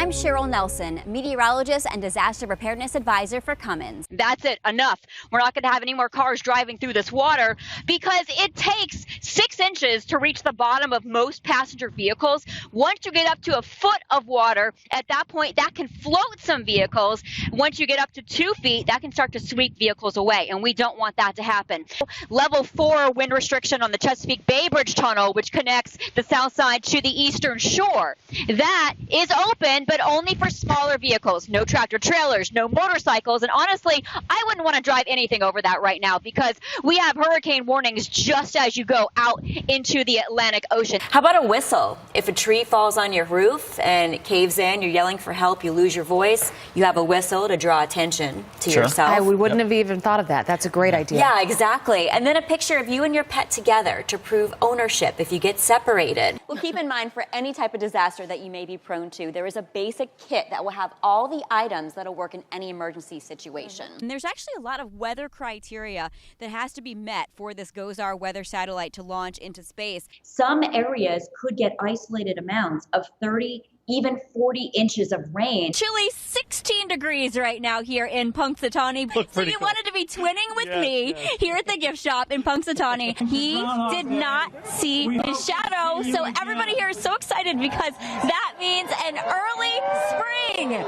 I'm Cheryl Nelson, meteorologist and disaster preparedness advisor for Cummins. That's it, enough. We're not going to have any more cars driving through this water because it takes 6 inches to reach the bottom of most passenger vehicles. Once you get up to a foot of water, at that point, that can float some vehicles. Once you get up to 2 feet, that can start to sweep vehicles away, and we don't want that to happen. Level 4 wind restriction on the Chesapeake Bay Bridge Tunnel, which connects the south side to the eastern shore. That is open, but only for smaller vehicles. No tractor trailers, no motorcycles, and honestly, I wouldn't want to drive anything over that right now because we have hurricane warnings just as you go out into the Atlantic Ocean. How about a whistle? If a tree falls on your roof and it caves in, you're yelling for help, you lose your voice, you have a whistle to draw attention to yourself. We wouldn't have even thought of that. That's a great idea. Yeah, exactly. And then a picture of you and your pet together to prove ownership if you get separated. Well, keep in mind, for any type of disaster that you may be prone to, there is a basic kit that will have all the items that'll work in any emergency situation. And there's actually a lot of weather criteria that has to be met for this GOES-R weather satellite to launch into space. Some areas could get isolated amounts of 30, even 40 inches of rain. Chilly 16 degrees right now here in Punxsutawney. So you wanted to be twinning with me here at the gift shop in Punxsutawney. He did not see his shadow. So everybody here is so excited because that means an early spring.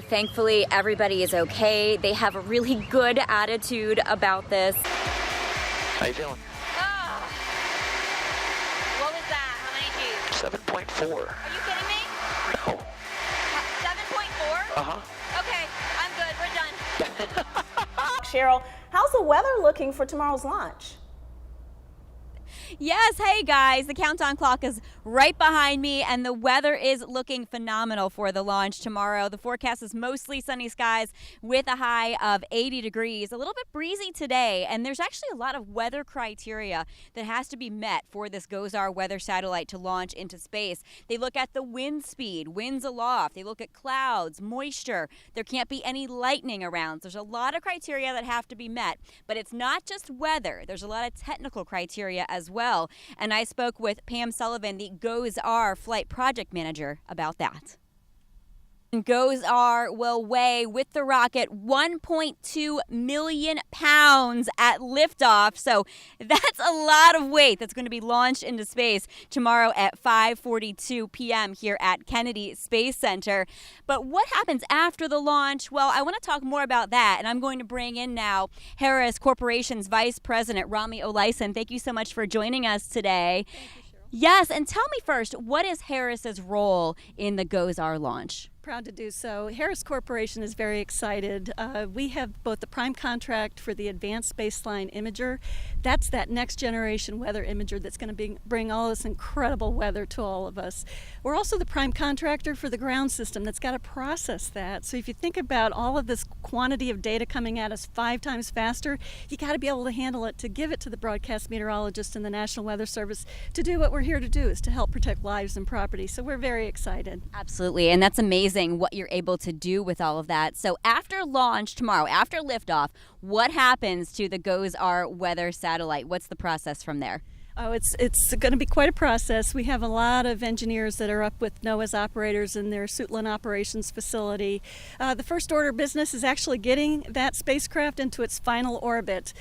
Thankfully, everybody is okay. They have a really good attitude about this. How you feeling? What was that? How many G's? 7.4. Are you kidding me? No. 7.4? Uh-huh. Okay, I'm good. We're done. Cheryl, how's the weather looking for tomorrow's launch? Yes, hey guys, the countdown clock is right behind me and the weather is looking phenomenal for the launch tomorrow. The forecast is mostly sunny skies with a high of 80 degrees. A little bit breezy today, and there's actually a lot of weather criteria that has to be met for this GOES-R weather satellite to launch into space. They look at the wind speed, winds aloft. They look at clouds, moisture. There can't be any lightning around. There's a lot of criteria that have to be met, but it's not just weather. There's a lot of technical criteria as well. And I spoke with Pam Sullivan, the GOES-R flight project manager, about that. GOES-R will weigh with the rocket 1.2 million pounds at liftoff. So that's a lot of weight that's going to be launched into space tomorrow at 5:42 p.m. here at Kennedy Space Center. But what happens after the launch? Well, I want to talk more about that. And I'm going to bring in now Harris Corporation's Vice President, Rami Olaisen. Thank you so much for joining us today. Thank you, Cheryl. Yes, and tell me first, what is Harris's role in the GOES-R launch? Proud to do so. Harris Corporation is very excited. We have both the prime contract for the Advanced Baseline Imager. That's that next generation weather imager that's going to bring all this incredible weather to all of us. We're also the prime contractor for the ground system that's got to process that. So if you think about all of this quantity of data coming at us 5 times faster, you got to be able to handle it to give it to the broadcast meteorologist and the National Weather Service to do what we're here to do, is to help protect lives and property. So we're very excited. Absolutely, and that's amazing what you're able to do with all of that. So after launch tomorrow, after liftoff, what happens to the GOES-R weather satellite? What's the process from there? Oh, it's going to be quite a process. We have a lot of engineers that are up with NOAA's operators in their Suitland operations facility. The first order of business is actually getting that spacecraft into its final orbit.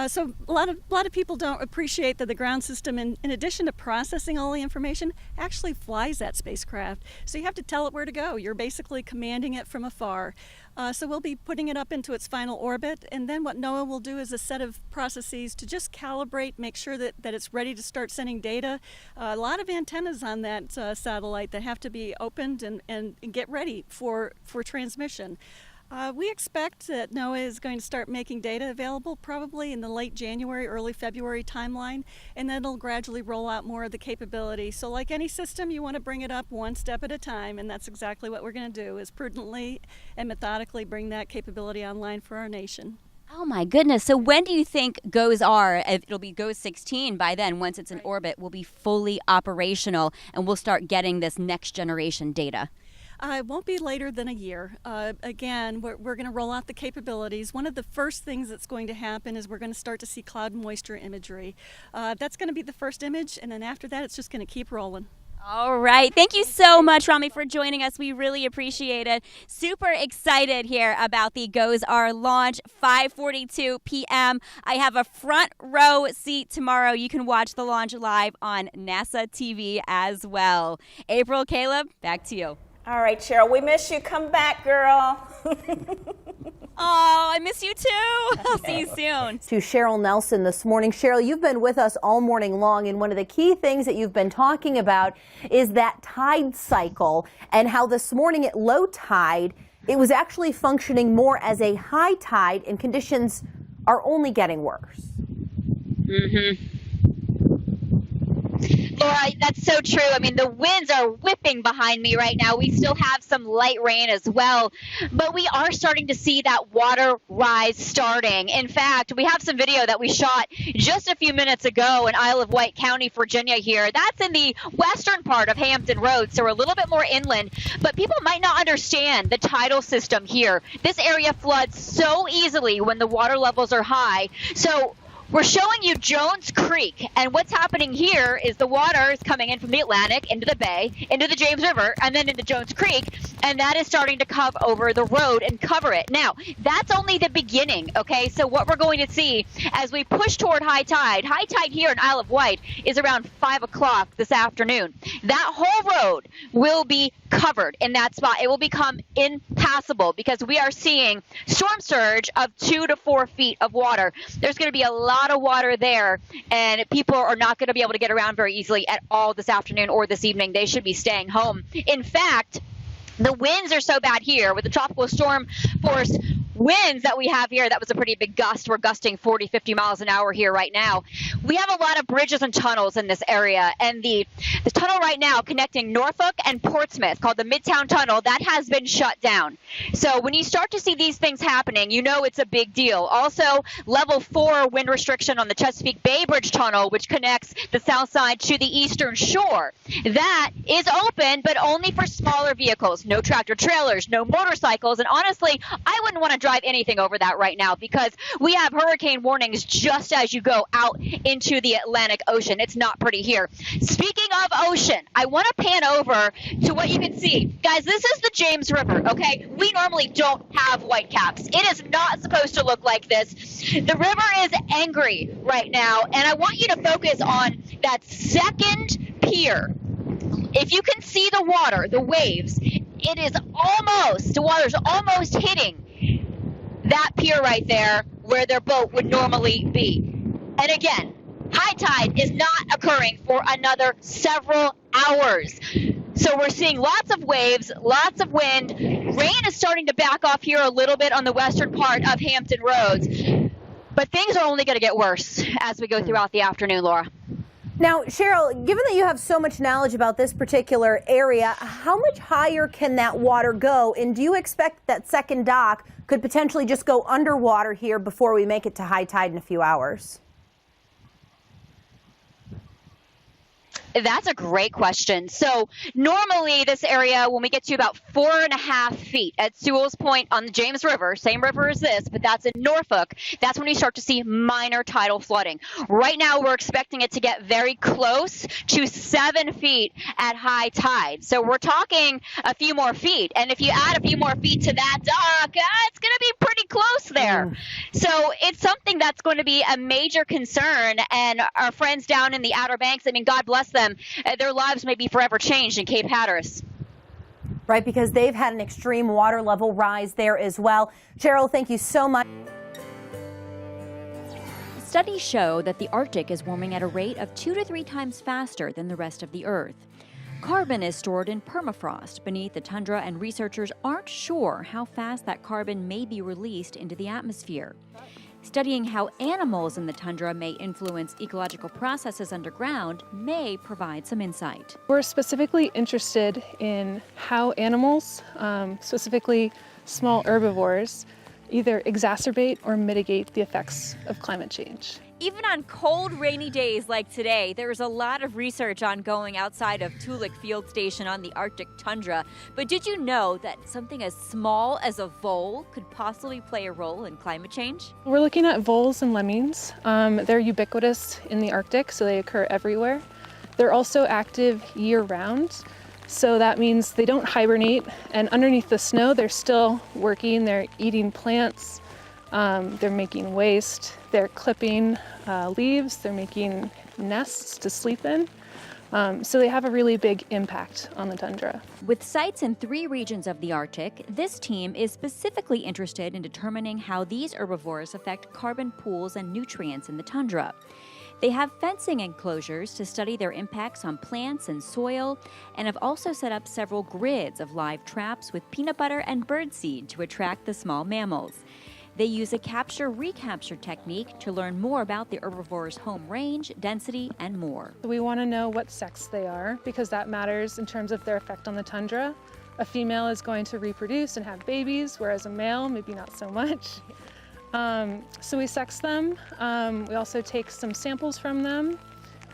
So a lot of people don't appreciate that the ground system, in addition to processing all the information, actually flies that spacecraft. So you have to tell it where to go. You're basically commanding it from afar. So we'll be putting it up into its final orbit, and then what NOAA will do is a set of processes to just calibrate, make sure that it's ready to start sending data. A lot of antennas on that satellite that have to be opened and get ready for transmission. We expect that NOAA is going to start making data available probably in the late January, early February timeline, and then it'll gradually roll out more of the capability. So like any system, you want to bring it up one step at a time, and that's exactly what we're going to do, is prudently and methodically bring that capability online for our nation. Oh my goodness. So when do you think GOES-R, it'll be GOES 16 by then, once it's in orbit, will be fully operational and we'll start getting this next generation data? It won't be later than a year. Again, we're going to roll out the capabilities. One of the first things that's going to happen is we're going to start to see cloud and moisture imagery. That's going to be the first image, and then after that, it's just going to keep rolling. All right. Thank you so much, Rami, for joining us. We really appreciate it. Super excited here about the GOES-R launch, 5:42 p.m. I have a front row seat tomorrow. You can watch the launch live on NASA TV as well. April, Caleb, back to you. All right, Cheryl, we miss you. Come back, girl. Oh, I miss you too. I'll see you soon. To Cheryl Nelson this morning. Cheryl, you've been with us all morning long, and one of the key things that you've been talking about is that tide cycle and how this morning at low tide, it was actually functioning more as a high tide, and conditions are only getting worse. Laura, that's so true. I mean, the winds are whipping behind me right now. We still have some light rain as well, but we are starting to see that water rise starting. In fact, we have some video that we shot just a few minutes ago in Isle of Wight County, Virginia here. That's in the western part of Hampton Roads, so we're a little bit more inland, but people might not understand the tidal system here. This area floods so easily when the water levels are high. So we're showing you Jones Creek, and what's happening here is the water is coming in from the Atlantic into the bay, into the James River, and then into Jones Creek, and that is starting to come over the road and cover it. Now, that's only the beginning, okay? So what we're going to see as we push toward high tide here in Isle of Wight is around 5 o'clock this afternoon. That whole road will be covered in that spot. It will become impassable because we are seeing storm surge of 2 to 4 feet of water. There's going to be a lot of water there, and people are not going to be able to get around very easily at all this afternoon or this evening. They should be staying home. In fact, the winds are so bad here with the tropical storm force winds that we have here. That was a pretty big gust. We're gusting 40, 50 miles an hour here right now. We have a lot of bridges and tunnels in this area, and the tunnel right now connecting Norfolk and Portsmouth, called the Midtown Tunnel, that has been shut down. So when you start to see these things happening, you know it's a big deal. Also, level 4 wind restriction on the Chesapeake Bay Bridge Tunnel, which connects the south side to the eastern shore. That is open, but only for smaller vehicles. No tractor trailers, no motorcycles, and honestly, I wouldn't want to drive anything over that right now because we have hurricane warnings just as you go out into the Atlantic Ocean. It's not pretty here. Speaking of ocean, I want to pan over to what you can see. Guys, this is the James River, okay? We normally don't have whitecaps. It is not supposed to look like this. The river is angry right now, and I want you to focus on that second pier. If you can see the water, the waves, it is almost, the water's almost hitting that pier right there where their boat would normally be. And again, high tide is not occurring for another several hours. So we're seeing lots of waves, lots of wind. Rain is starting to back off here a little bit on the western part of Hampton Roads. But things are only going to get worse as we go throughout the afternoon, Laura. Now, Cheryl, given that you have so much knowledge about this particular area, how much higher can that water go? And do you expect that second dock could potentially just go underwater here before we make it to high tide in a few hours? That's a great question. So normally this area, when we get to about 4.5 feet at Sewell's Point on the James River, same river as this, but that's in Norfolk, that's when we start to see minor tidal flooding. Right now we're expecting it to get very close to 7 feet at high tide. So we're talking a few more feet. And if you add a few more feet to that dock, it's going to be pretty close there. So it's something that's going to be a major concern. And our friends down in the Outer Banks, I mean, God bless them. Their lives may be forever changed in Cape Hatteras. Right, because they've had an extreme water level rise there as well. Cheryl, thank you so much. Studies show that the Arctic is warming at a rate of 2 to 3 times faster than the rest of the Earth. Carbon is stored in permafrost beneath the tundra, and researchers aren't sure how fast that carbon may be released into the atmosphere. Studying how animals in the tundra may influence ecological processes underground may provide some insight. We're specifically interested in how animals, specifically small herbivores, either exacerbate or mitigate the effects of climate change. Even on cold, rainy days like today, there's a lot of research ongoing outside of Toolik Field Station on the Arctic tundra. But did you know that something as small as a vole could possibly play a role in climate change? We're looking at voles and lemmings. They're ubiquitous in the Arctic, so they occur everywhere. They're also active year-round, so that means they don't hibernate, and underneath the snow they're still working. They're eating plants, they're making waste, they're clipping leaves, they're making nests to sleep in. So they have a really big impact on the tundra. With sites in 3 regions of the Arctic, this team is specifically interested in determining how these herbivores affect carbon pools and nutrients in the tundra. They have fencing enclosures to study their impacts on plants and soil, and have also set up several grids of live traps with peanut butter and birdseed to attract the small mammals. They use a capture-recapture technique to learn more about the herbivore's home range, density, and more. We want to know what sex they are because that matters in terms of their effect on the tundra. A female is going to reproduce and have babies, whereas a male, maybe not so much. So we sex them. We also take some samples from them.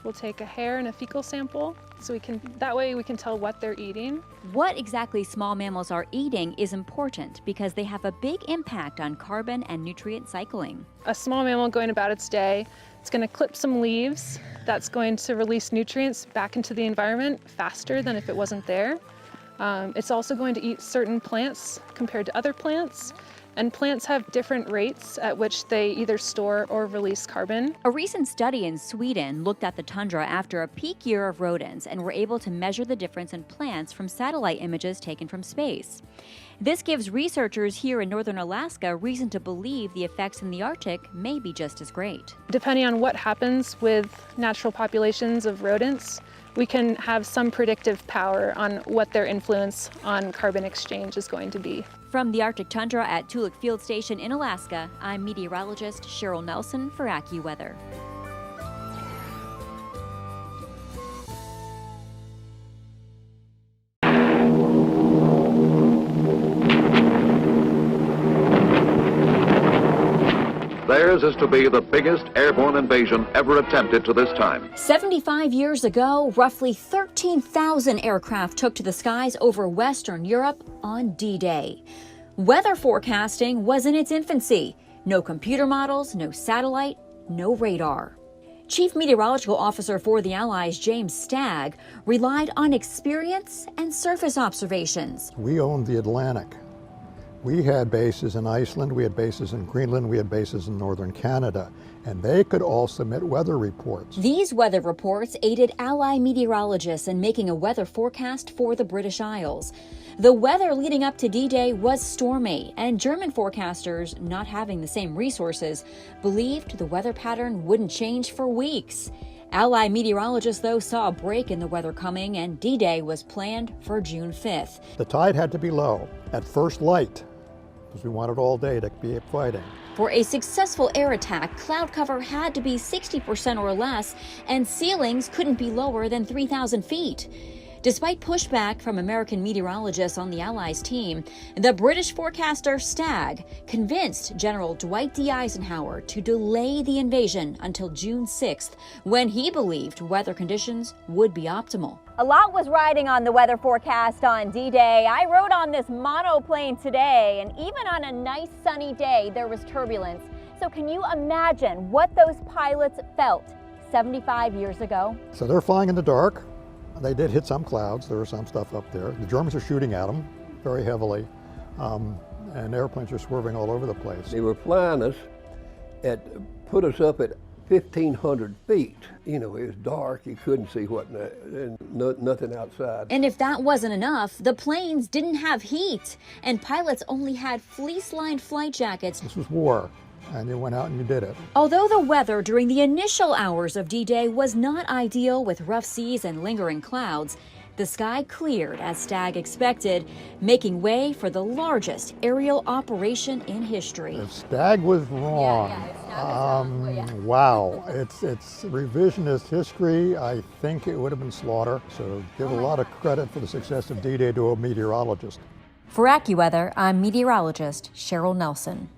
We'll take a hair and a fecal sample, so that way we can tell what they're eating. What exactly small mammals are eating is important because they have a big impact on carbon and nutrient cycling. A small mammal going about its day, it's going to clip some leaves. That's going to release nutrients back into the environment faster than if it wasn't there. It's also going to eat certain plants compared to other plants. And plants have different rates at which they either store or release carbon. A recent study in Sweden looked at the tundra after a peak year of rodents and were able to measure the difference in plants from satellite images taken from space. This gives researchers here in northern Alaska reason to believe the effects in the Arctic may be just as great. Depending on what happens with natural populations of rodents, we can have some predictive power on what their influence on carbon exchange is going to be. From the Arctic tundra at Toolik Field Station in Alaska, I'm meteorologist Cheryl Nelson for AccuWeather. Theirs is to be the biggest airborne invasion ever attempted to this time. 75 years ago, roughly 13,000 aircraft took to the skies over Western Europe on D-Day. Weather forecasting was in its infancy. No computer models, no satellite, no radar. Chief Meteorological Officer for the Allies, James Stagg, relied on experience and surface observations. We owned the Atlantic. We had bases in Iceland, we had bases in Greenland, we had bases in northern Canada, and they could all submit weather reports. These weather reports aided Allied meteorologists in making a weather forecast for the British Isles. The weather leading up to D-Day was stormy, and German forecasters, not having the same resources, believed the weather pattern wouldn't change for weeks. Allied meteorologists, though, saw a break in the weather coming, and D-Day was planned for June 5th. The tide had to be low at first light, because we wanted all day to be fighting. For a successful air attack, cloud cover had to be 60% or less, and ceilings couldn't be lower than 3,000 feet. Despite pushback from American meteorologists on the Allies team, the British forecaster Stagg convinced General Dwight D. Eisenhower to delay the invasion until June 6th, when he believed weather conditions would be optimal. A lot was riding on the weather forecast on D-Day. I rode on this monoplane today, and even on a nice sunny day, there was turbulence. So can you imagine what those pilots felt 75 years ago? So they're flying in the dark. They did hit some clouds. There was some stuff up there. The Germans are shooting at them very heavily, and airplanes are swerving all over the place. They were flying us put us up at 1,500 feet. You know, it was dark. You couldn't see nothing outside. And if that wasn't enough, the planes didn't have heat, and pilots only had fleece-lined flight jackets. This was war, and you went out and you did it. Although the weather during the initial hours of D-Day was not ideal with rough seas and lingering clouds, the sky cleared as Stagg expected, making way for the largest aerial operation in history. Stagg was wrong. Wow, it's revisionist history. I think it would have been slaughter, so give a lot of credit for the success of D-Day to a meteorologist. For AccuWeather, I'm meteorologist Cheryl Nelson.